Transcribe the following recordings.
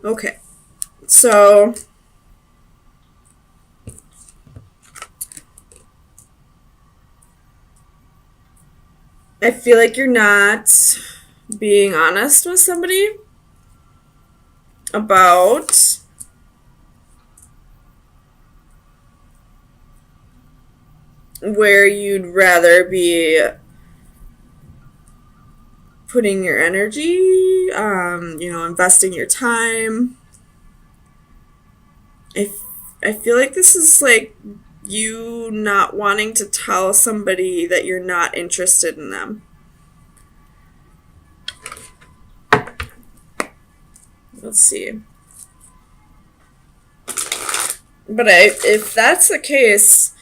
Okay. So I feel like you're not being honest with somebody about where you'd rather be putting your energy, investing your time. I feel like this is like you not wanting to tell somebody that you're not interested in them. Let's see. But if that's the case,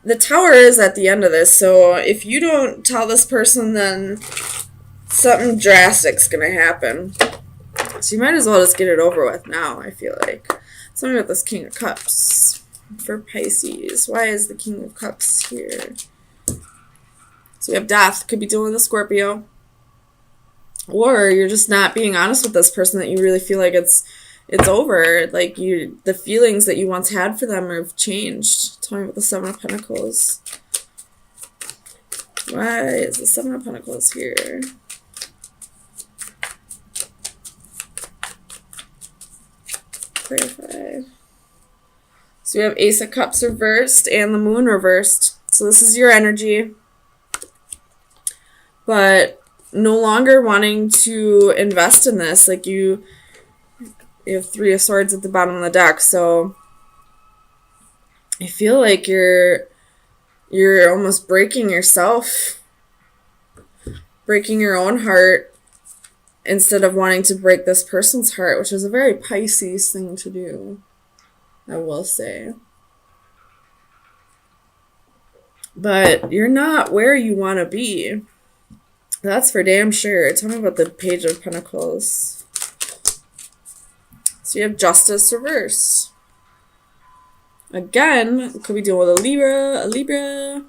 the tower is at the end of this. So if you don't tell this person, then something drastic's going to happen. So you might as well just get it over with now, I feel like. Something with this King of Cups for Pisces. Why is the King of Cups here? So we have death. Could be dealing with a Scorpio. Or you're just not being honest with this person that you really feel like it's over. Like the feelings that you once had for them have changed. Tell me about the Seven of Pentacles. Why is the Seven of Pentacles here? Clarify. So we have Ace of Cups reversed and the Moon reversed. So this is your energy. But no longer wanting to invest in this. Like you have Three of Swords at the bottom of the deck. So I feel like you're almost breaking yourself. Breaking your own heart instead of wanting to break this person's heart, which is a very Pisces thing to do, I will say. But you're not where you want to be. That's for damn sure. Tell me about the Page of Pentacles. So you have Justice reversed. Again, could be dealing with a Libra.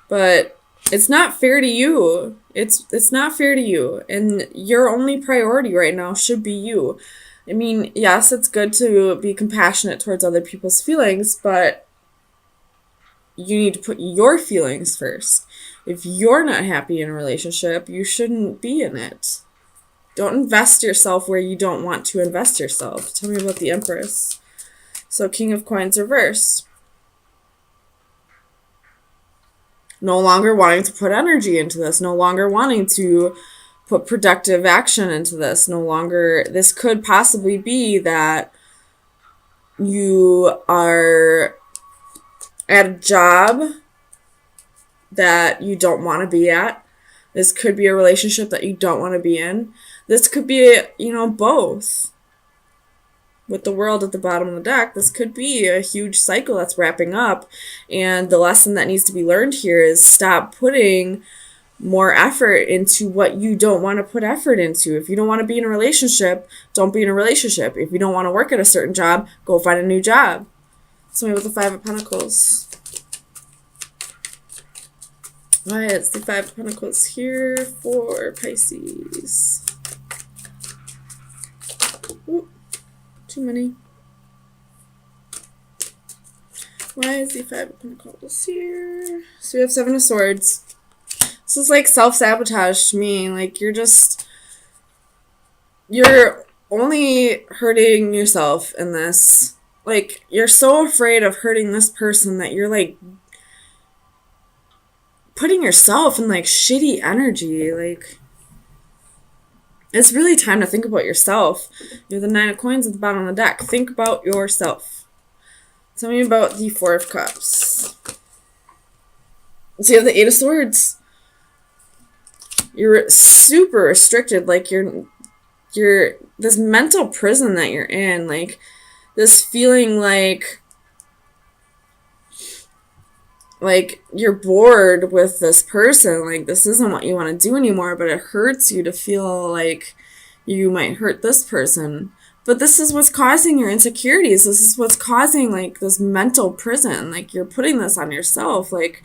But it's not fair to you. It's not fair to you. And your only priority right now should be you. I mean, yes, it's good to be compassionate towards other people's feelings, but you need to put your feelings first. If you're not happy in a relationship, you shouldn't be in it. Don't invest yourself where you don't want to invest yourself. Tell me about the Empress. So King of Coins reversed. No longer wanting to put energy into this. No longer wanting to put productive action into this. No longer, this could possibly be that you are at a job that you don't want to be at. This could be a relationship that you don't want to be in. This could be, both. With the World at the bottom of the deck, this could be a huge cycle that's wrapping up. And the lesson that needs to be learned here is stop putting more effort into what you don't want to put effort into. If you don't want to be in a relationship, don't be in a relationship. If you don't want to work at a certain job, go find a new job. Somebody with the Five of Pentacles. Why is the Five of Pentacles here for Pisces? Ooh, too many. Why is the Five of Pentacles here? So we have Seven of Swords. This is like self-sabotage to me. Like you're only hurting yourself in this. Like you're so afraid of hurting this person that you're like putting yourself in like shitty energy. Like it's really time to think about yourself. You have the Nine of Coins at the bottom of the deck. Think about yourself. Tell me about the Four of Cups. So you have the Eight of Swords. You're super restricted. Like you're this mental prison that you're in. Like this feeling like you're bored with this person. Like this isn't what you want to do anymore, but it hurts you to feel like you might hurt this person. But this is what's causing your insecurities. This is what's causing like this mental prison. Like you're putting this on yourself. Like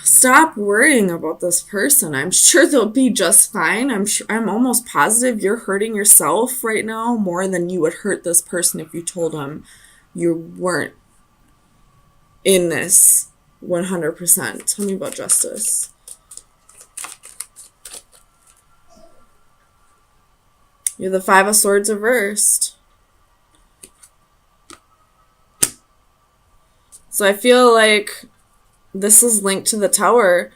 Stop worrying about this person. I'm sure they'll be just fine. I'm almost positive you're hurting yourself right now more than you would hurt this person if you told them you weren't in this 100%. Tell me about justice. You're the Five of Swords reversed. So I feel like this is linked to the Tower.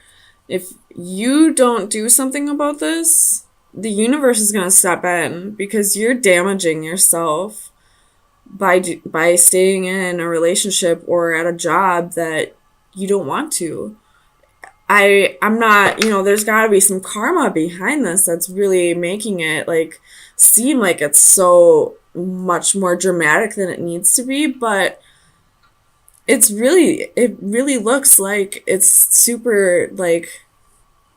If you don't do something about this, the universe is going to step in because you're damaging yourself by staying in a relationship or at a job that you don't want to. I'm not, there's got to be some karma behind this that's really making it like seem like it's so much more dramatic than it needs to be, but it really looks like it's super like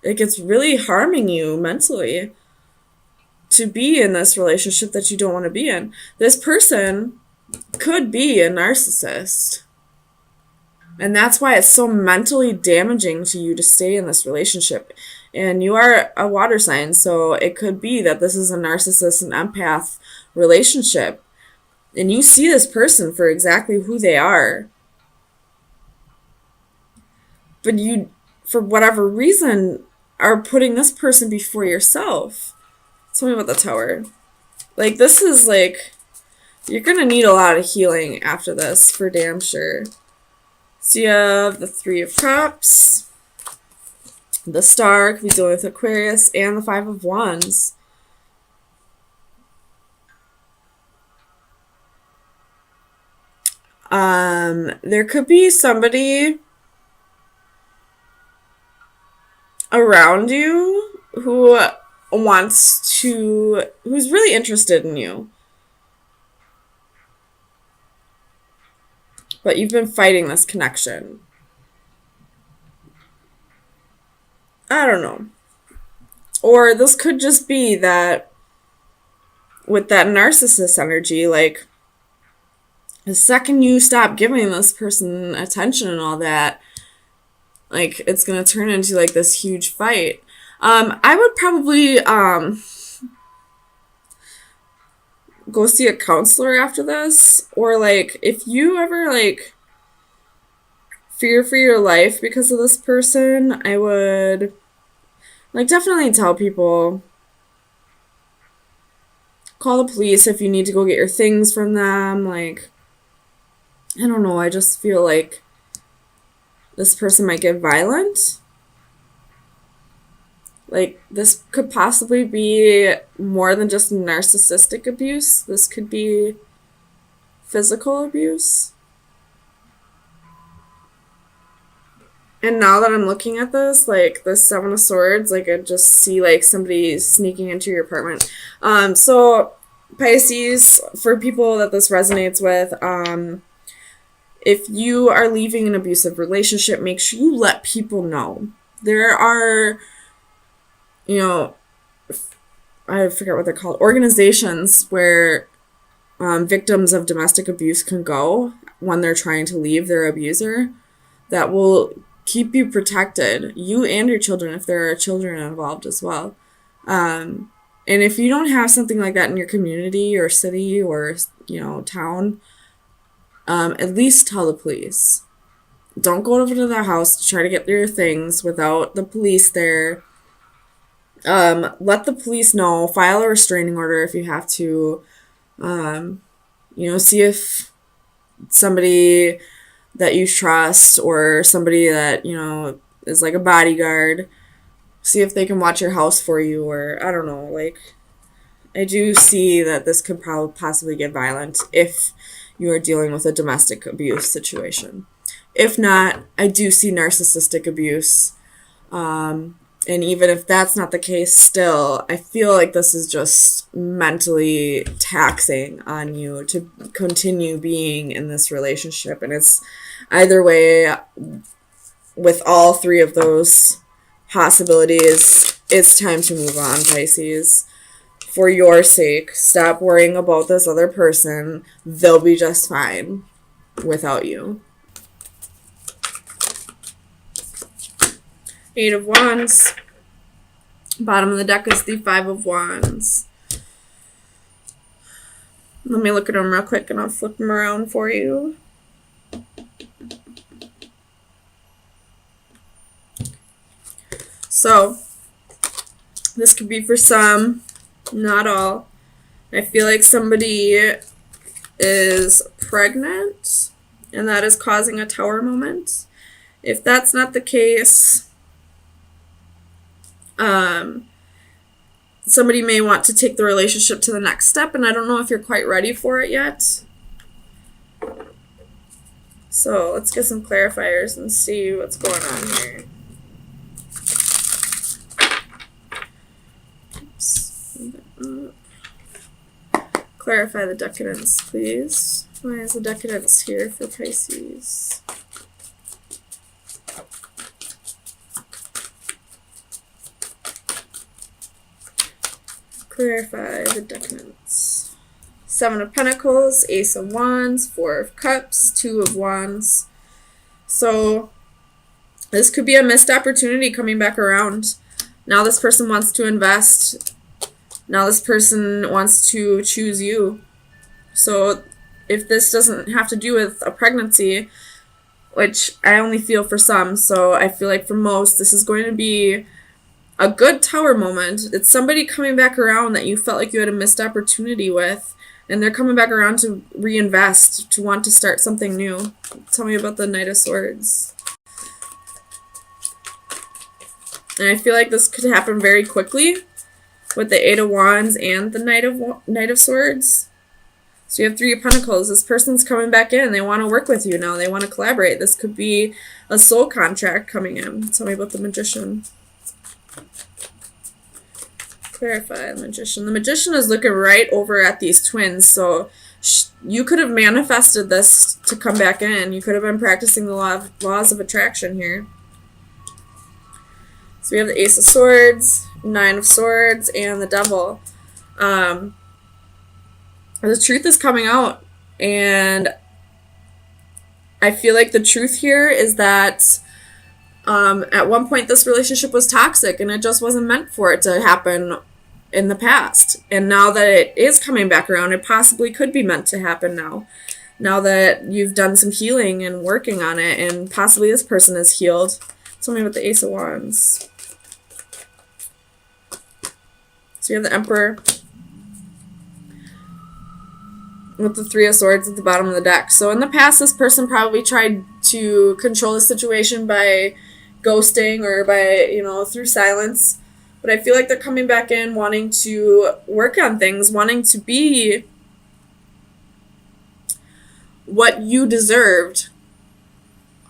it's really harming you mentally to be in this relationship that you don't want to be in. This person could be a narcissist. And that's why it's so mentally damaging to you to stay in this relationship. And you are a water sign, so it could be that this is a narcissist and empath relationship. And you see this person for exactly who they are. But you, for whatever reason, are putting this person before yourself. Tell me about the Tower. Like, this is like, you're going to need a lot of healing after this, for damn sure. So you have the Three of Cups, the Star, could be dealing with Aquarius, and the Five of Wands. There could be somebody around you who's really interested in you. But you've been fighting this connection. I don't know. Or this could just be that with that narcissist energy, like, the second you stop giving this person attention and all that, like, it's going to turn into, like, this huge fight. I would probably go see a counselor after this. Or, like, if you ever, like, fear for your life because of this person, I would, like, definitely tell people. Call the police if you need to go get your things from them. Like, I don't know, I just feel like this person might get violent. Like, this could possibly be more than just narcissistic abuse. This could be physical abuse. And now that I'm looking at this, like, the Seven of Swords, like, I just see, like, somebody sneaking into your apartment. So, Pisces, for people that this resonates with, if you are leaving an abusive relationship, make sure you let people know. There are, I forget what they're called, organizations where victims of domestic abuse can go when they're trying to leave their abuser that will keep you protected, you and your children, if there are children involved as well. And if you don't have something like that in your community or city or, town, at least tell the police. Don't go over to the house to try to get your things without the police there. Let the police know. File a restraining order if you have to. See if somebody that you trust or somebody that, is like a bodyguard, see if they can watch your house for you, or I don't know, like, I do see that this could probably possibly get violent if you are dealing with a domestic abuse situation. If not, I do see narcissistic abuse. And even if that's not the case, still, I feel like this is just mentally taxing on you to continue being in this relationship. And it's either way, with all three of those possibilities, it's time to move on, Pisces. For your sake, stop worrying about this other person. They'll be just fine without you. Eight of Wands. Bottom of the deck is the Five of Wands. Let me look at them real quick and I'll flip them around for you. So, this could be for some, not all. I feel like somebody is pregnant and that is causing a Tower moment. If that's not the case, somebody may want to take the relationship to the next step, and I don't know if you're quite ready for it yet. So let's get some clarifiers and see what's going on here. Oops. Clarify the decadence, please. Why is the decadence here for Pisces? Clarify the decadence. Seven of Pentacles, Ace of Wands, Four of Cups, Two of Wands. So this could be a missed opportunity coming back around. Now this person wants to invest. Now this person wants to choose you. So if this doesn't have to do with a pregnancy, which I only feel for some, so I feel like for most this is going to be a good Tower moment. It's somebody coming back around that you felt like you had a missed opportunity with, and they're coming back around to reinvest, to want to start something new. Tell me about the Knight of Swords. And I feel like this could happen very quickly with the Eight of Wands and the Knight of Swords. So you have Three of Pentacles. This person's coming back in. They want to work with you now. They want to collaborate. This could be a soul contract coming in. Tell me about the Magician. Clarify the Magician. The Magician is looking right over at these twins, so you could have manifested this to come back in. You could have been practicing the laws of attraction here. So we have the Ace of Swords, Nine of Swords, and the Devil. The truth is coming out, and I feel like the truth here is that at one point this relationship was toxic and it just wasn't meant for it to happen in the past. And now that it is coming back around, it possibly could be meant to happen now. Now that you've done some healing and working on it, and possibly this person is healed. Tell me about the Ace of Wands. So you have the Emperor with the Three of Swords at the bottom of the deck. So in the past, this person probably tried to control the situation by ghosting or by, through silence. But I feel like they're coming back in wanting to work on things, wanting to be what you deserved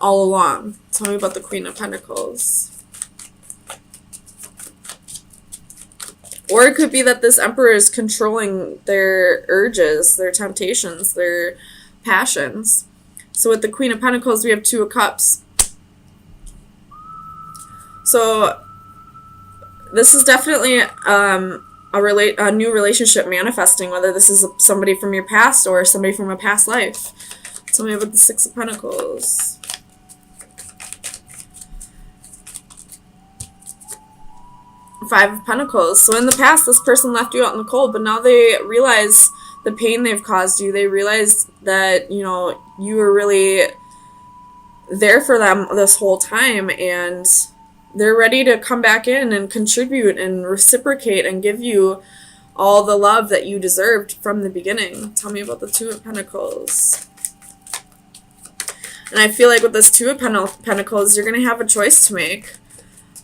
all along. Tell me about the Queen of Pentacles. Or it could be that this Emperor is controlling their urges, their temptations, their passions. So with the Queen of Pentacles, we have Two of Cups. So this is definitely a new relationship manifesting, whether this is somebody from your past or somebody from a past life. Tell me about the Six of Pentacles. Five of Pentacles. So in the past, this person left you out in the cold, but now they realize the pain they've caused you. They realize that, you were really there for them this whole time, and they're ready to come back in and contribute and reciprocate and give you all the love that you deserved from the beginning. Tell me about the Two of Pentacles. And I feel like with this Two of Pentacles, you're going to have a choice to make.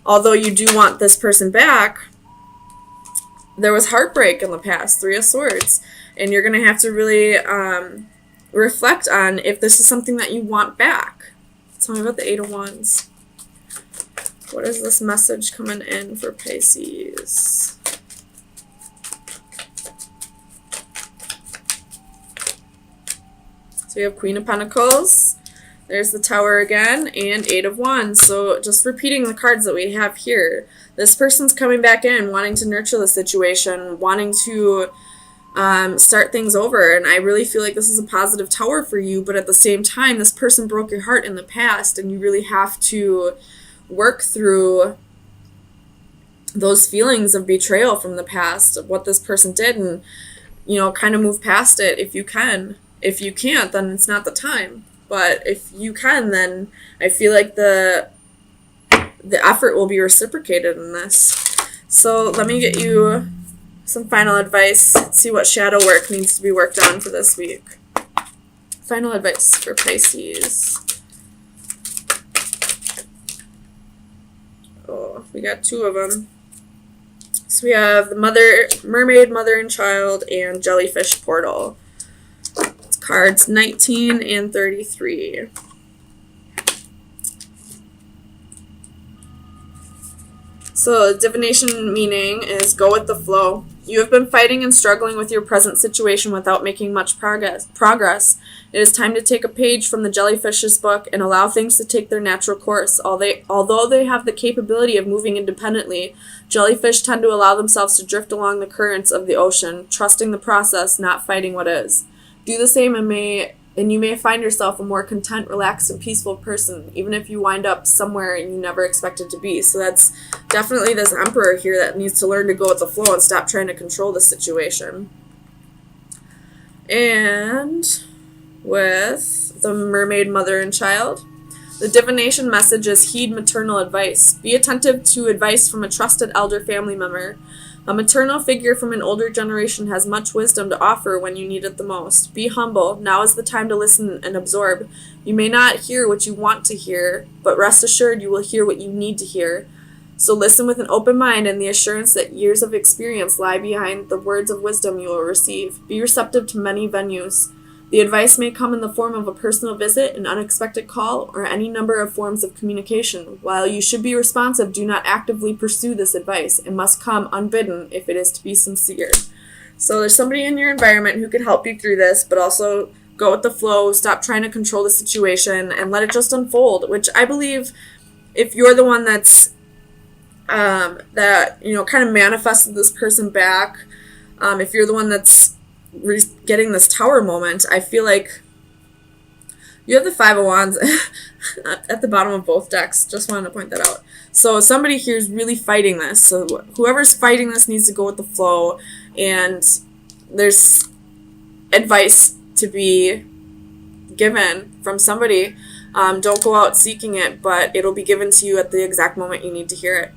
Although you do want this person back, there was heartbreak in the past, Three of Swords. And you're going to have to really reflect on if this is something that you want back. Tell me about the Eight of Wands. What is this message coming in for Pisces? So we have Queen of Pentacles. There's the Tower again, and Eight of Wands. So just repeating the cards that we have here. This person's coming back in, wanting to nurture the situation, wanting to start things over. And I really feel like this is a positive Tower for you, but at the same time, this person broke your heart in the past, and you really have to work through those feelings of betrayal from the past, of what this person did, and, you know, kind of move past it if you can. If you can't, then it's not the time. But if you can, then I feel like the effort will be reciprocated in this. So let me get you some final advice. See what shadow work needs to be worked on for this week. Final advice for Pisces. Oh, we got two of them. So we have the mermaid, mother and child, and jellyfish portal. It's cards 19 and 33. So divination meaning is go with the flow. You have been fighting and struggling with your present situation without making much progress. It is time to take a page from the jellyfish's book and allow things to take their natural course. Although they have the capability of moving independently, jellyfish tend to allow themselves to drift along the currents of the ocean, trusting the process, not fighting what is. Do the same and you may find yourself a more content, relaxed, and peaceful person, even if you wind up somewhere you never expected to be. So that's definitely this Emperor here that needs to learn to go with the flow and stop trying to control the situation. And with the mermaid, mother, and child, the divination message is heed maternal advice. Be attentive to advice from a trusted elder family member. A maternal figure from an older generation has much wisdom to offer when you need it the most. Be humble. Now is the time to listen and absorb. You may not hear what you want to hear, but rest assured you will hear what you need to hear. So listen with an open mind and the assurance that years of experience lie behind the words of wisdom you will receive. Be receptive to many venues. The advice may come in the form of a personal visit, an unexpected call, or any number of forms of communication. While you should be responsive, do not actively pursue this advice. It must come unbidden if it is to be sincere. So there's somebody in your environment who can help you through this, but also go with the flow, stop trying to control the situation, and let it just unfold, which I believe if you're the one that's kind of manifested this person back, if you're the one that's getting this tower moment, I feel like you have the Five of Wands at the bottom of both decks. Just wanted to point that out. So somebody here is really fighting this. So whoever's fighting this needs to go with the flow, and there's advice to be given from somebody. Don't go out seeking it, but it'll be given to you at the exact moment you need to hear it.